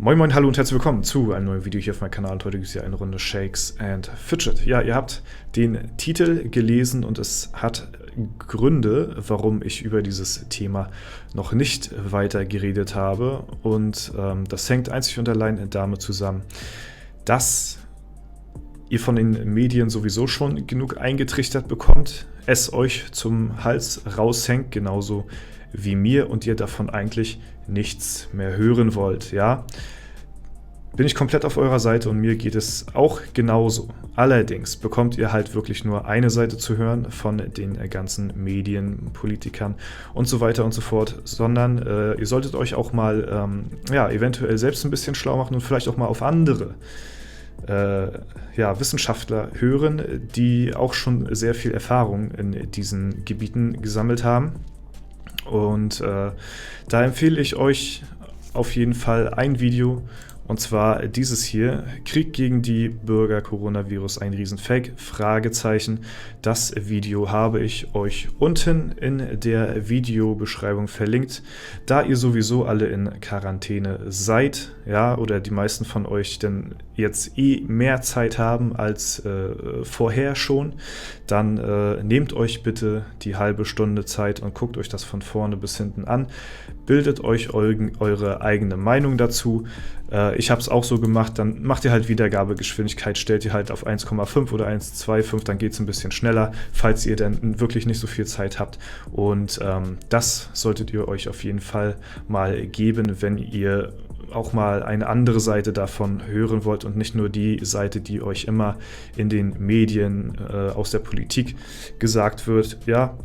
Moin Moin, hallo und herzlich willkommen zu einem neuen Video hier auf meinem Kanal. Und heute gibt es hier eine Runde Shakes and Fidget. Ja, ihr habt den Titel gelesen und es hat Gründe, warum ich über dieses Thema noch nicht weiter geredet habe. Und das hängt einzig und allein damit zusammen, dass ihr von den Medien sowieso schon genug eingetrichtert bekommt, es euch zum Hals raushängt, genauso wie mir, und ihr davon eigentlich nichts mehr hören wollt, ja. Bin ich komplett auf eurer Seite und mir geht es auch genauso. Allerdings bekommt ihr halt wirklich nur eine Seite zu hören von den ganzen Medien, Politikern und so weiter und so fort, sondern ihr solltet euch auch mal eventuell selbst ein bisschen schlau machen und vielleicht auch mal auf andere Wissenschaftler hören, die auch schon sehr viel Erfahrung in diesen Gebieten gesammelt haben. Und da empfehle ich euch auf jeden Fall ein Video, und zwar dieses hier: Krieg gegen die Bürger, Coronavirus, ein Riesenfake? Fragezeichen. Das Video habe ich euch unten in der Videobeschreibung verlinkt. Da ihr sowieso alle in Quarantäne seid, ja, oder die meisten von euch denn jetzt mehr Zeit haben als vorher schon, dann nehmt euch bitte die halbe Stunde Zeit und guckt euch das von vorne bis hinten an. Bildet euch eure eigene Meinung dazu. Ich habe es auch so gemacht, dann macht ihr halt Wiedergabegeschwindigkeit, stellt ihr halt auf 1,5 oder 1,25, dann geht es ein bisschen schneller, falls ihr dann wirklich nicht so viel Zeit habt. Und das solltet ihr euch auf jeden Fall mal geben, wenn ihr auch mal eine andere Seite davon hören wollt und nicht nur die Seite, die euch immer in den Medien aus der Politik gesagt wird. Ja,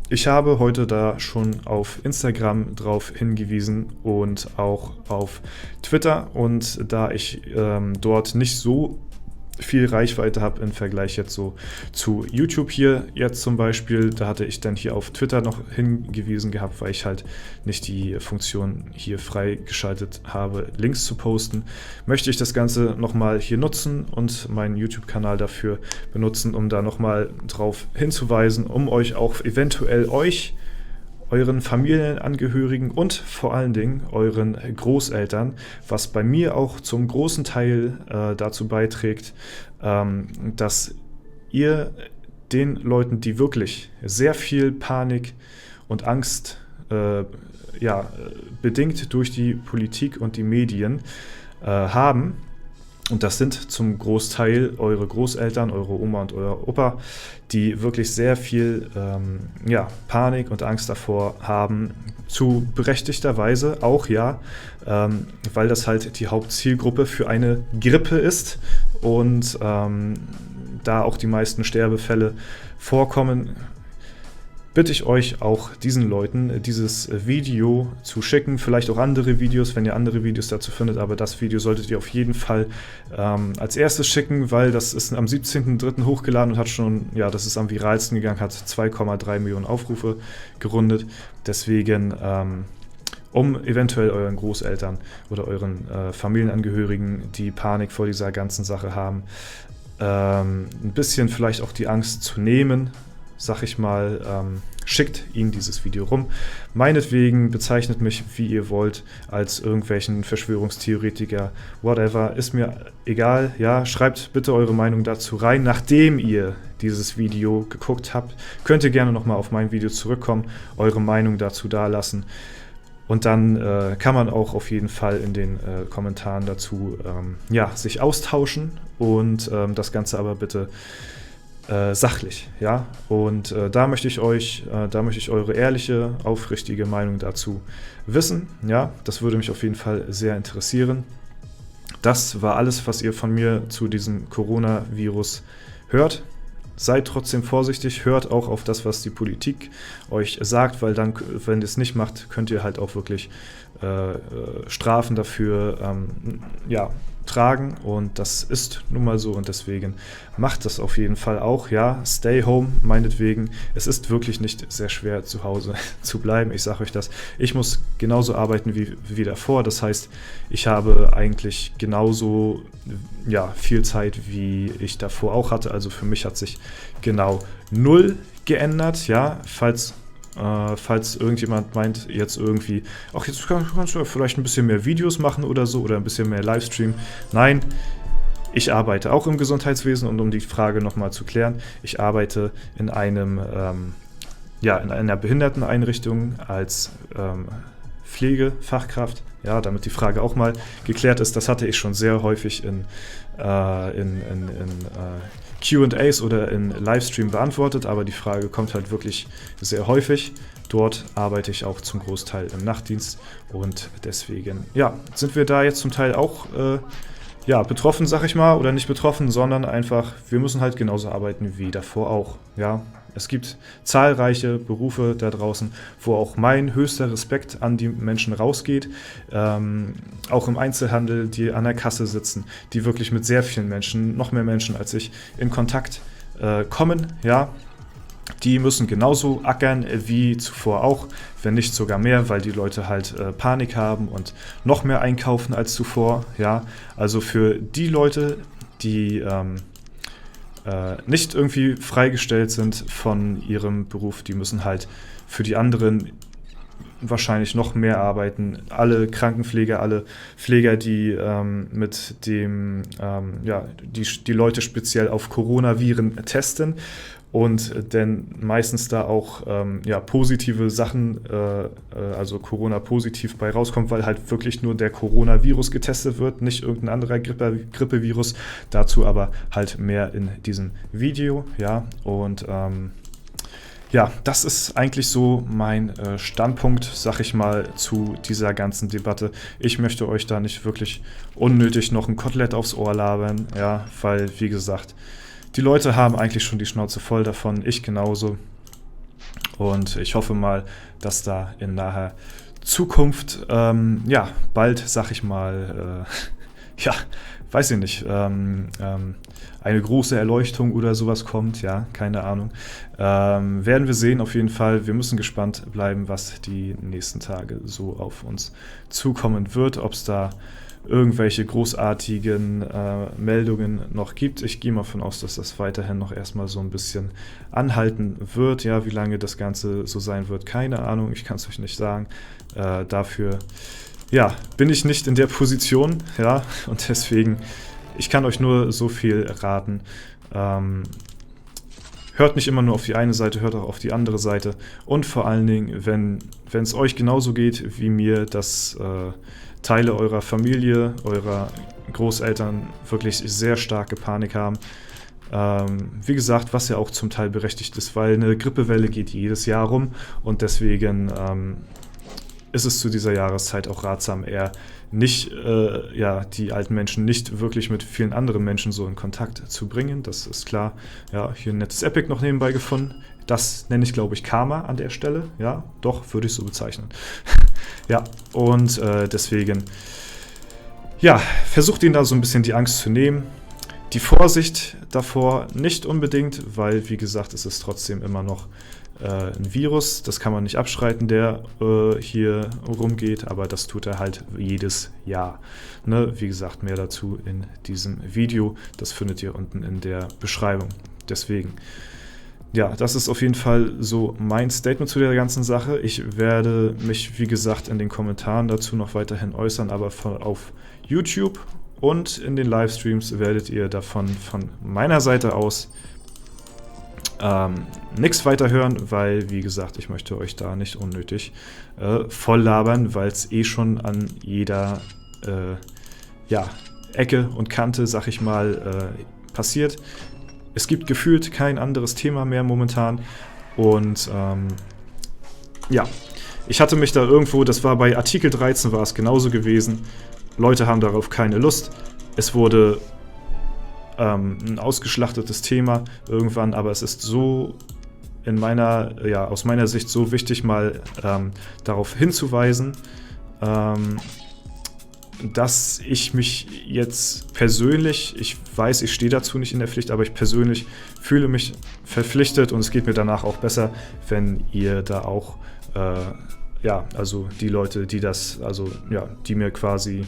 ich habe heute da schon auf Instagram drauf hingewiesen und auch auf Twitter, und da ich dort nicht so viel Reichweite habe im Vergleich jetzt so zu YouTube hier jetzt zum Beispiel, da hatte ich dann hier auf Twitter noch hingewiesen gehabt, weil ich halt nicht die Funktion hier freigeschaltet habe, Links zu posten, möchte ich das Ganze nochmal hier nutzen und meinen YouTube-Kanal dafür benutzen, um da nochmal drauf hinzuweisen, um euch auch eventuell euren Familienangehörigen und vor allen Dingen euren Großeltern, was bei mir auch zum großen Teil dazu beiträgt, dass ihr den Leuten, die wirklich sehr viel Panik und Angst bedingt durch die Politik und die Medien haben, und das sind zum Großteil eure Großeltern, eure Oma und euer Opa, die wirklich sehr viel Panik und Angst davor haben, zu berechtigter Weise auch, ja, weil das halt die Hauptzielgruppe für eine Grippe ist und da auch die meisten Sterbefälle vorkommen, bitte ich euch auch diesen Leuten dieses Video zu schicken, vielleicht auch andere Videos, wenn ihr andere Videos dazu findet, aber das Video solltet ihr auf jeden Fall als erstes schicken, weil das ist am 17.03. hochgeladen und hat schon, ja, das ist am viralsten gegangen, hat 2,3 Millionen Aufrufe gerundet, deswegen um eventuell euren Großeltern oder euren Familienangehörigen, die Panik vor dieser ganzen Sache haben, ein bisschen vielleicht auch die Angst zu nehmen, sag ich mal, schickt ihnen dieses Video rum. Meinetwegen bezeichnet mich, wie ihr wollt, als irgendwelchen Verschwörungstheoretiker, whatever, ist mir egal. Ja, schreibt bitte eure Meinung dazu rein. Nachdem ihr dieses Video geguckt habt, könnt ihr gerne nochmal auf mein Video zurückkommen, eure Meinung dazu dalassen. Und dann kann man auch auf jeden Fall in den Kommentaren dazu sich austauschen und das Ganze aber bitte sachlich, ja, und da möchte ich eure ehrliche, aufrichtige Meinung dazu wissen, ja, das würde mich auf jeden Fall sehr interessieren. Das war alles, was ihr von mir zu diesem Coronavirus hört. Seid trotzdem vorsichtig, hört auch auf das, was die Politik euch sagt, weil dann, wenn ihr es nicht macht, könnt ihr halt auch wirklich Strafen dafür tragen, und das ist nun mal so, und deswegen macht das auf jeden Fall auch, ja, stay home, meinetwegen. Es ist wirklich nicht sehr schwer, zu Hause zu bleiben, ich sage euch das. Ich muss genauso arbeiten wie davor, das heißt, ich habe eigentlich genauso viel Zeit, wie ich davor auch hatte, also für mich hat sich genau null geändert, ja, falls falls irgendjemand meint, jetzt irgendwie, ach, jetzt kannst du vielleicht ein bisschen mehr Videos machen oder so oder ein bisschen mehr Livestream. Nein, ich arbeite auch im Gesundheitswesen und um die Frage nochmal zu klären, ich arbeite in einem, in einer Behinderteneinrichtung als Pflegefachkraft. Ja, damit die Frage auch mal geklärt ist, das hatte ich schon sehr häufig in Q&As oder in Livestream beantwortet, aber die Frage kommt halt wirklich sehr häufig. Dort arbeite ich auch zum Großteil im Nachtdienst und deswegen, ja, sind wir da jetzt zum Teil auch betroffen, sag ich mal, oder nicht betroffen, sondern einfach, wir müssen halt genauso arbeiten wie davor auch, ja. Es gibt zahlreiche Berufe da draußen, wo auch mein höchster Respekt an die Menschen rausgeht. Auch im Einzelhandel, die an der Kasse sitzen, die wirklich mit sehr vielen Menschen, noch mehr Menschen als ich, in Kontakt kommen. Ja, die müssen genauso ackern wie zuvor auch, wenn nicht sogar mehr, weil die Leute halt Panik haben und noch mehr einkaufen als zuvor. Ja, also für die Leute, die nicht irgendwie freigestellt sind von ihrem Beruf, die müssen halt für die anderen wahrscheinlich noch mehr arbeiten. Alle Krankenpfleger, alle Pfleger, die mit dem, die Leute speziell auf Coronaviren testen und denn meistens da auch positive Sachen, also Corona-positiv bei rauskommt, weil halt wirklich nur der Coronavirus getestet wird, nicht irgendein anderer Grippevirus. Dazu aber halt mehr in diesem Video, ja, und das ist eigentlich so mein Standpunkt, sag ich mal, zu dieser ganzen Debatte. Ich möchte euch da nicht wirklich unnötig noch ein Kotelett aufs Ohr labern, ja, weil, wie gesagt, die Leute haben eigentlich schon die Schnauze voll davon, ich genauso. Und ich hoffe mal, dass da in naher Zukunft, bald, sag ich mal, weiß ich nicht, eine große Erleuchtung oder sowas kommt, ja, keine Ahnung. Werden wir sehen, auf jeden Fall. Wir müssen gespannt bleiben, was die nächsten Tage so auf uns zukommen wird, ob es da irgendwelche großartigen Meldungen noch gibt. Ich gehe mal davon aus, dass das weiterhin noch erstmal so ein bisschen anhalten wird. Ja, wie lange das Ganze so sein wird, keine Ahnung. Ich kann es euch nicht sagen. Dafür bin ich nicht in der Position, ja, und deswegen, ich kann euch nur so viel raten. Hört nicht immer nur auf die eine Seite, hört auch auf die andere Seite. Und vor allen Dingen, wenn es euch genauso geht wie mir, dass Teile eurer Familie, eurer Großeltern wirklich sehr starke Panik haben. Wie gesagt, was ja auch zum Teil berechtigt ist, weil eine Grippewelle geht jedes Jahr rum und deswegen ist es zu dieser Jahreszeit auch ratsam, eher nicht, die alten Menschen nicht wirklich mit vielen anderen Menschen so in Kontakt zu bringen. Das ist klar. Ja, hier ein nettes Epic noch nebenbei gefunden. Das nenne ich, glaube ich, Karma an der Stelle. Ja, doch, würde ich so bezeichnen. Ja, und deswegen, versucht ihnen da so ein bisschen die Angst zu nehmen. Die Vorsicht davor nicht unbedingt, weil, wie gesagt, es ist trotzdem immer noch ein Virus. Das kann man nicht abstreiten, der hier rumgeht, aber das tut er halt jedes Jahr. Ne? Wie gesagt, mehr dazu in diesem Video. Das findet ihr unten in der Beschreibung. Deswegen, das ist auf jeden Fall so mein Statement zu der ganzen Sache. Ich werde mich, wie gesagt, in den Kommentaren dazu noch weiterhin äußern, aber auf YouTube und in den Livestreams werdet ihr davon von meiner Seite aus nichts weiter hören, weil, wie gesagt, ich möchte euch da nicht unnötig voll labern, weil es schon an jeder Ecke und Kante, sag ich mal, passiert. Es gibt gefühlt kein anderes Thema mehr momentan und ich hatte mich da irgendwo, das war bei Artikel 13 war es genauso gewesen, Leute haben darauf keine Lust, es wurde ein ausgeschlachtetes Thema irgendwann, aber es ist so aus meiner Sicht so wichtig, mal darauf hinzuweisen, dass ich mich jetzt persönlich, ich weiß, ich stehe dazu nicht in der Pflicht, aber ich persönlich fühle mich verpflichtet und es geht mir danach auch besser, wenn ihr da auch, also die Leute, die die mir quasi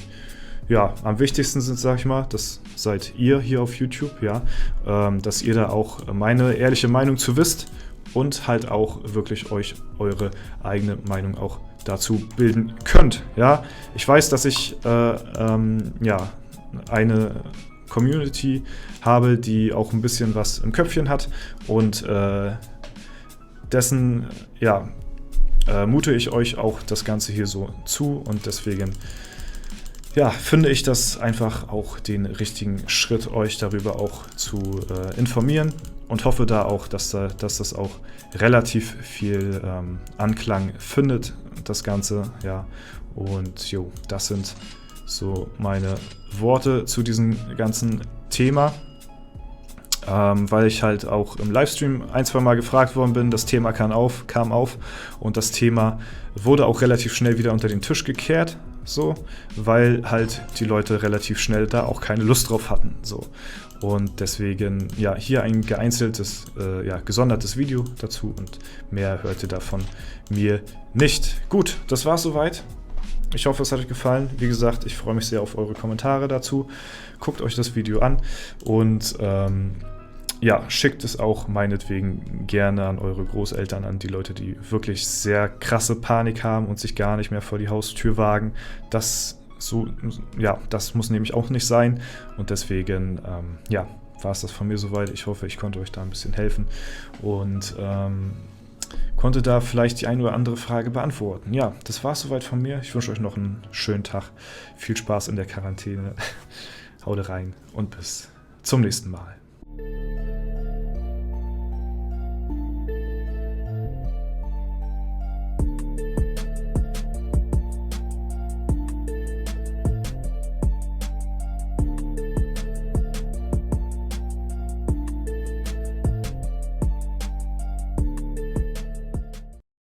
am wichtigsten sind, sag ich mal, das seid ihr hier auf YouTube, dass ihr da auch meine ehrliche Meinung zu wisst und halt auch wirklich euch eure eigene Meinung auch dazu bilden könnt. Ja, ich weiß, dass ich ja, eine Community habe, die auch ein bisschen was im Köpfchen hat und dessen, ja, mute ich euch auch das Ganze hier so zu und deswegen, ja, finde ich das einfach auch den richtigen Schritt, euch darüber auch zu informieren und hoffe da auch, dass das auch relativ viel Anklang findet, das Ganze, ja, und jo, das sind so meine Worte zu diesem ganzen Thema. Weil ich halt auch im Livestream ein, zwei Mal gefragt worden bin, das Thema kam auf und das Thema wurde auch relativ schnell wieder unter den Tisch gekehrt, so, weil halt die Leute relativ schnell da auch keine Lust drauf hatten, so. Und deswegen, ja, hier ein geeinzeltes, ja, gesondertes Video dazu und mehr hört ihr davon mir nicht. Gut, das war's soweit. Ich hoffe, es hat euch gefallen. Wie gesagt, ich freue mich sehr auf eure Kommentare dazu. Guckt euch das Video an und ja, schickt es auch meinetwegen gerne an eure Großeltern, an die Leute, die wirklich sehr krasse Panik haben und sich gar nicht mehr vor die Haustür wagen. Das muss nämlich auch nicht sein. Und deswegen, ja, war es das von mir soweit. Ich hoffe, ich konnte euch da ein bisschen helfen und konnte da vielleicht die eine oder andere Frage beantworten. Ja, das war es soweit von mir. Ich wünsche euch noch einen schönen Tag. Viel Spaß in der Quarantäne. Haut rein und bis zum nächsten Mal.